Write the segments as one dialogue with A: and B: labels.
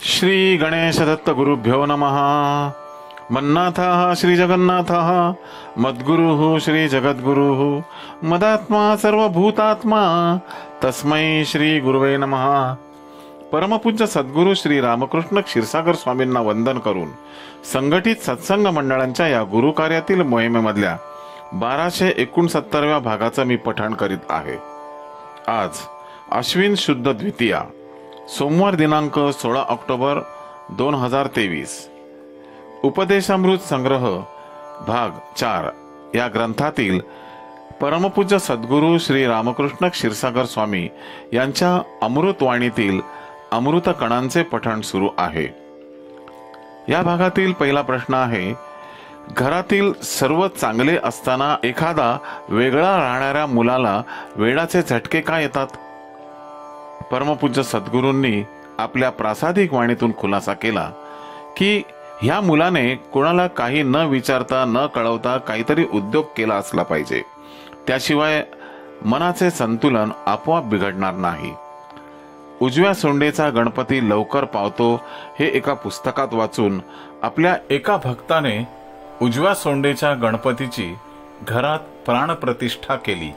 A: श्री गणेश दत्त गुरुभ्यो नमः। मन्नाथः श्री जगन्नाथः मद्गुरुः श्री जगद्गुरुः मदात्मा सर्वभूतात्मा तस्मै श्री गुरुवे नमः। परमपूज्य सद्गुरू श्री रामकृष्ण क्षीरसागर स्वामींना वंदन करून संघटित सत्संग मंडळांच्या या गुरु कार्यातील मोहिमेमधल्या 1269व्या भागाचं मी पठण करीत आहे। आज अश्विन शुद्ध द्वितीया, सोमवार दिनांक 16 ऑक्टोबर 2023। उपदेशामृत संग्रह भाग 4 या ग्रंथातील परमपूज्य सद्गुरू श्री रामकृष्ण क्षीरसागर स्वामी यांच्या अमृतवाणीतील अमृत कणांचे पठण सुरू आहे। या भागातील पहिला प्रश्न आहे, घरातील सर्व चांगले असताना एखादा वेगळा राहणाऱ्या मुलाला वेडाचे झटके का येतात? परमपूज्य सद्गुरूंनी आपल्या प्रासादिक वाणीतून खुलासा केला की ह्या मुलाने कोणाला काही न विचारता न कळवता काहीतरी उद्योग केला असला पाहिजे, त्याशिवाय मनाचे संतुलन आपोआप बिघडणार नाही। उजव्या सोंडेचा गणपती लवकर पावतो हे एका पुस्तकात वाचून आपल्या एका भक्ताने उजव्या सोंडेच्या गणपतीची घरात प्राणप्रतिष्ठा केली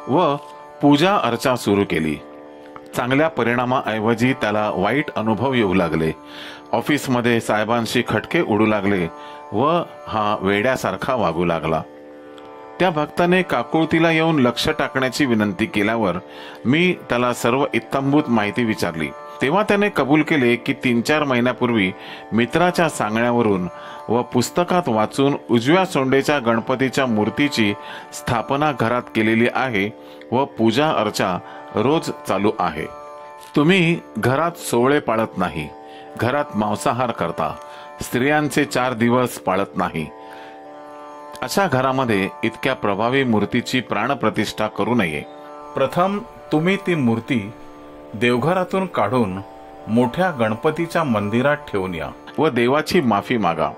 A: व पूजा अर्चा सुरू केली। चांगल्या परिणामाऐवजी त्याला वाईट अनुभव येऊ लागले। ऑफिसमध्ये साहेबांशी खटके उडू लागले व हा वेड्यासारखा वागू लागला। त्या भक्ताने काकुळतीला येऊन लक्ष टाकण्याची विनंती केल्यावर मी त्याला सर्व इत्थंभूत माहिती विचारली। तेव्हा त्याने कबूल केले की 3-4 महिन्यापूर्वी मित्राच्या सांगण्यावरून व पुस्तकात वाचून उजव्या सोंडेच्या गणपतीच्या मूर्तीची स्थापना घरात केलेली आहे व पूजा अर्चा रोज चालू आहे। तुम्ही घरात सोवळे पाळत नाही, घरात मांसाहार करता, स्त्रियांचे 4 दिवस पाळत नाही। अशा घरामध्ये इतक्या प्रभावी मूर्तीची प्राणप्रतिष्ठा करू नये। प्रथम तुम्ही ती मूर्ती देवघरातून काढून मोठ्या गणपतीच्या मंदिरात ठेवून या व देवाची माफी मागा।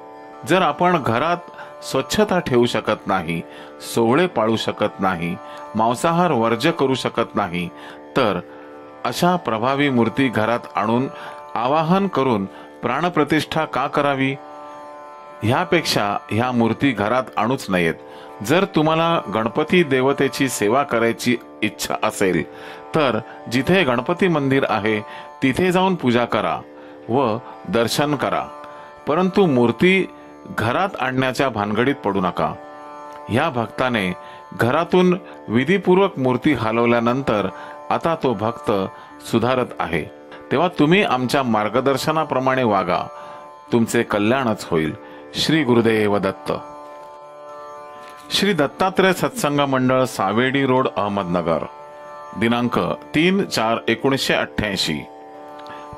A: जर आपण घरात स्वच्छता ठेवू शकत नाही, सोवळे पाळू शकत नाही, मांसाहार वर्ज्य करू शकत नाही, तर अशा प्रभावी मूर्ती घरात आणून आवाहन करून प्राणप्रतिष्ठा का करावी? ह्यापेक्षा ह्या मूर्ती घरात आणूच नयेत। जर तुम्हाला गणपती देवतेची सेवा करायची इच्छा असेल तर जिथे गणपती मंदिर आहे तिथे जाऊन पूजा करा व दर्शन करा, परंतु मूर्ती घरात आणण्याच्या भानगडीत पडू नका। ह्या भक्ताने घरातून विधीपूर्वक मूर्ती हलवल्यानंतर आता तो भक्त सुधारत आहे, तेव्हा तुम्ही आमच्या मार्गदर्शनाप्रमाणे वागा, तुमचे कल्याणच होईल। श्री गुरुदेव दत्त। श्री दत्तात्रय सत्संग मंडळ, सावेडी रोड, अहमदनगर, दिनांक 3/4/1988।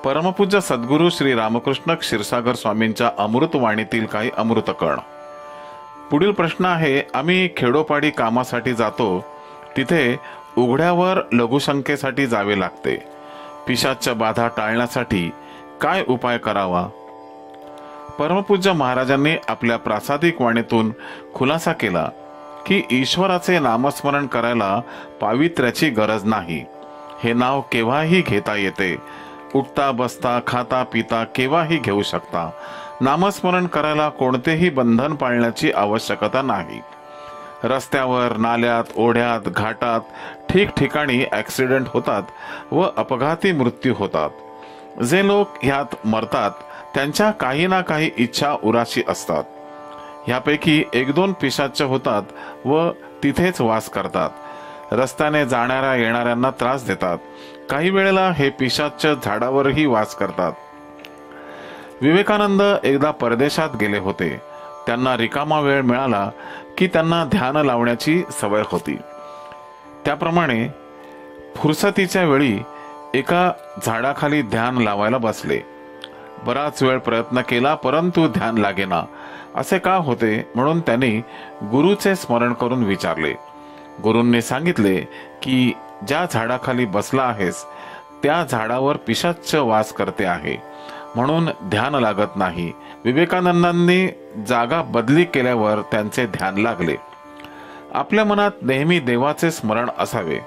A: परमपूज्य सद्गुरू श्री रामकृष्ण क्षीरसागर स्वामींच्या अमृतवाणीतील काही अमृतकण। पुढील प्रश्न आहे, आम्ही खेडोपाडी कामासाठी जातो, तिथे उघड्यावर लघुशंकेसाठी जावे लागते। पिशाच्य बाधा टाळण्यासाठी काय उपाय करावा? परमपूज्य महाराजांनी आपल्या प्रासादिक वाणीतून खुलासा केला की ईश्वराचे नामस्मरण करायला पावित्र्याची गरज नाही। हे नाव केव्हाही घेता येते, उठता बसता खाता पिता केव्हाही घेऊ शकता। नामस्मरण करायला कोणतेही बंधन पाळण्याची आवश्यकता नाही। रस्त्यावर, नाल्यात, ओढ्यात, घाटात ठिकठिकाणी ॲक्सिडेंट होतात व अपघाती मृत्यू होतात। जे लोक ह्यात मरतात त्यांच्या काही ना काही इच्छा उराशी असतात। ह्यापैकी 1-2 पिशाच्य होतात व तिथेच वास करतात। रस्त्याने जाणाऱ्या येणाऱ्यांना त्रास देतात। काही वेळेला हे पिशाच्य झाडावरही वास करतात। विवेकानंद एकदा परदेशात गेले होते। त्यांना रिकामा वेळ मिळाला की त्यांना ध्यान लावण्याची सवय होती। त्याप्रमाणे फुरसतीच्या वेळी एका झाडाखाली ध्यान लावायला बसले। बराच वेळ प्रयत्न केला परंतु ध्यान लागेना। असे का होते म्हणून त्यांनी गुरुचे स्मरण करून विचारले। गुरूंनी सांगितले की ज्या झाडाखाली बसला आहेस त्या झाडावर पिशाच्य वास करते आहे, म्हणून ध्यान लागत नाही। विवेकानंदांनी जागा बदली केल्यावर त्यांचे ध्यान लागले। आपल्या मनात नेहमी देवाचे स्मरण असावे।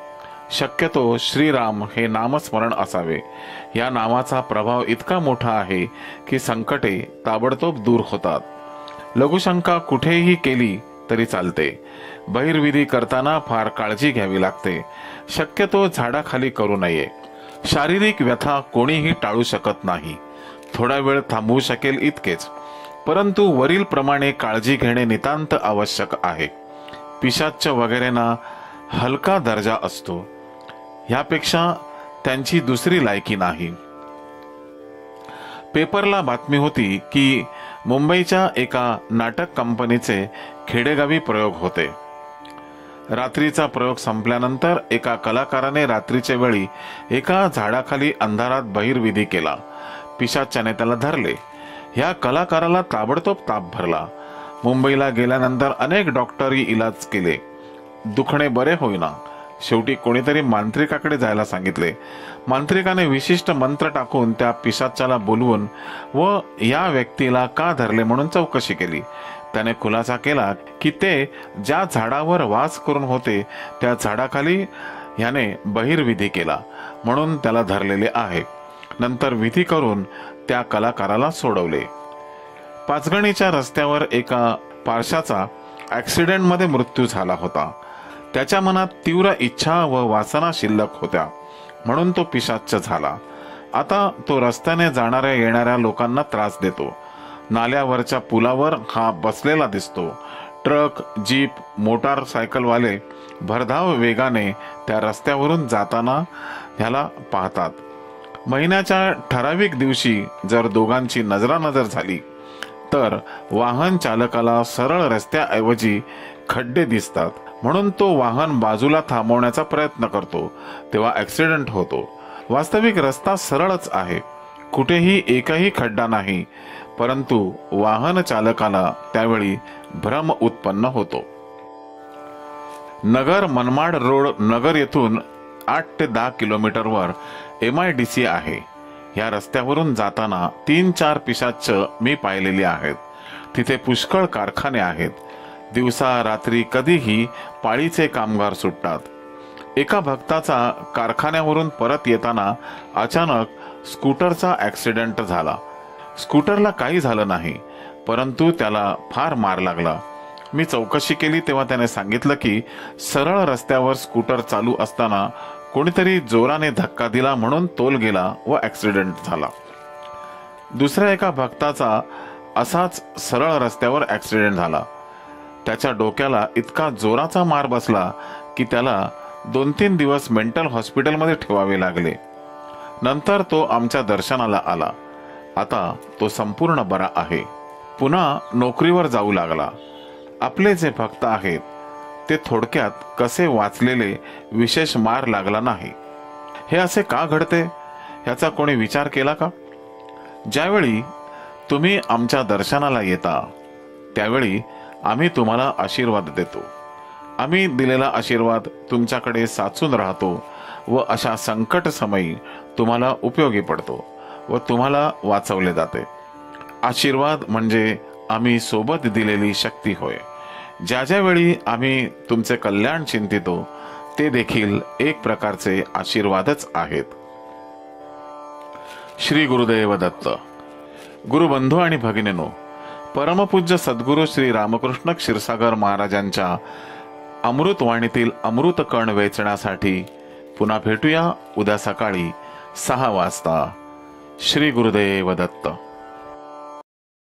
A: शक्यतो श्रीराम हे नामस्मरण असावे. या नामाचा प्रभाव इतका मोठा आहे की संकटे ताबडतोब दूर होतात. लघुशंका कुठेही केली तरी चालते. बहिर्विधी करताना फार काळजी घ्यावी लागते. शक्यतो झाडाखाली करू नये. शारीरिक व्यथा कोणीही टाळू शकत नाही. थोडा वेळ थांबवू शकेल इतकेच, परंतु वरील प्रमाणे काळजी घेणे नितांत आवश्यक आहे. पिशाच्च वगैरेंना हलका दर्जा असतो, ह्यापेक्षा त्यांची दुसरी लायकी नाही. पेपरला बातमी होती की मुंबईच्या एका नाटक कंपनीचे खेडेगावी प्रयोग होते. रात्रीचा प्रयोग संपल्यानंतर एका कलाकाराने रात्रीच्या वेळी एका झाडाखाली अंधारात बहिर्विधी केला. पिशाच्याने त्याला धरले. ह्या कलाकाराला ताबडतोब ताप भरला. मुंबईला गेल्यानंतर अनेक डॉक्टरी इलाज केले, दुखणे बरे होईना. शेवटी कोणीतरी मांत्रिकाकडे जायला सांगितले. मांत्रिकाने विशिष्ट मंत्र टाकून त्या पिशाच्याला बोलवून व या व्यक्तीला का धरले म्हणून चौकशी केली. त्याने खुलासा केला की ते ज्या झाडावर वास करून होते त्या झाडाखाली ह्याने बहिर्विधी केला म्हणून त्याला धरलेले आहे. नंतर विधी करून त्या कलाकाराला सोडवले. पाचगणीच्या रस्त्यावर एका पारशाचा ॲक्सिडेंटमध्ये मृत्यू झाला होता. त्याच्या मनात तीव्र इच्छा व वासना शिल्लक होत्या म्हणून तो पिशाच्च झाला. आता तो रस्त्याने जाणाऱ्या येणाऱ्या लोकांना त्रास देतो. नाल्यावरच्या पुलावर हा बसलेला दिसतो. ट्रक, जीप, मोटारसायकलवाले भरधाव वेगाने त्या रस्त्यावरून जाताना ह्याला पाहतात. महिन्याच्या ठराविक दिवशी जर दोघांची नजरानजर झाली तर वाहन चालकाला सरळ रस्त्याऐवजी खड्डे दिसतात, म्हणून तो वाहन बाजूला थांबवण्याचा प्रयत्न करतो. तेव्हा ॲक्सिडेंट होतो. वास्तविक रस्ता सरळच आहे, कुठेही एकही खड्डा नाही, परंतु वाहन चालकाला त्यावेळी भ्रम उत्पन्न होतो. नगर मनमाड रोड, नगर येथून 8 ते 10 किलोमीटरवर MIDC आहे. या रस्त्यावरून जाताना 3-4 पिशाच्च मी पाहिलेली आहेत. तिथे पुष्कळ कारखाने आहेत. दिवसा रात्री कधीही पाळीचे कामगार सुटतात. एका भक्ताचा कारखान्यावरून परत येताना अचानक स्कूटरचा ॲक्सिडेंट झाला. स्कूटरला काही झालं नाही, परंतु त्याला फार मार लागला. मी चौकशी केली तेव्हा त्याने सांगितलं की सरळ रस्त्यावर स्कूटर चालू असताना कोणीतरी जोराने धक्का दिला म्हणून तोल गेला व ॲक्सिडेंट झाला. दुसऱ्या एका भक्ताचा असाच सरळ रस्त्यावर ॲक्सिडेंट झाला. त्याच्या डोक्याला इतका जोराचा मार बसला की त्याला 2-3 दिवस मेंटल हॉस्पिटलमध्ये ठेवावे लागले. नंतर तो आमच्या दर्शनाला आला. आता तो संपूर्ण बरा आहे. पुन्हा नोकरीवर जाऊ लागला. आपले जे भक्त आहेत ते थोडक्यात कसे वाचलेले, विशेष मार लागला नाही. हे असे का घडते ह्याचा कोणी विचार केला का? ज्यावेळी तुम्ही आमच्या दर्शनाला येता त्यावेळी आम्ही तुम्हाला आशीर्वाद देतो. आम्ही दिलेला आशीर्वाद तुमच्याकडे साचून राहतो व अशा संकट समयी तुम्हाला उपयोगी पडतो व तुम्हाला वाचवले जाते. आशीर्वाद म्हणजे आम्ही सोबत दिलेली शक्ती होय. ज्या ज्या वेळी आम्ही तुमचे कल्याण चिंतितो ते देखील एक प्रकारचे आशीर्वादच आहेत. श्री गुरुदेव दत्त. गुरुबंधू आणि भगिनींनो, परमपूज्य सद्गुरू श्री रामकृष्ण क्षीरसागर महाराजांच्या अमृतवाणीतील अमृत कण वेचण्यासाठी पुन्हा भेटूया उद्या सकाळी 6 वाजता. श्री गुरुदेव दत्त.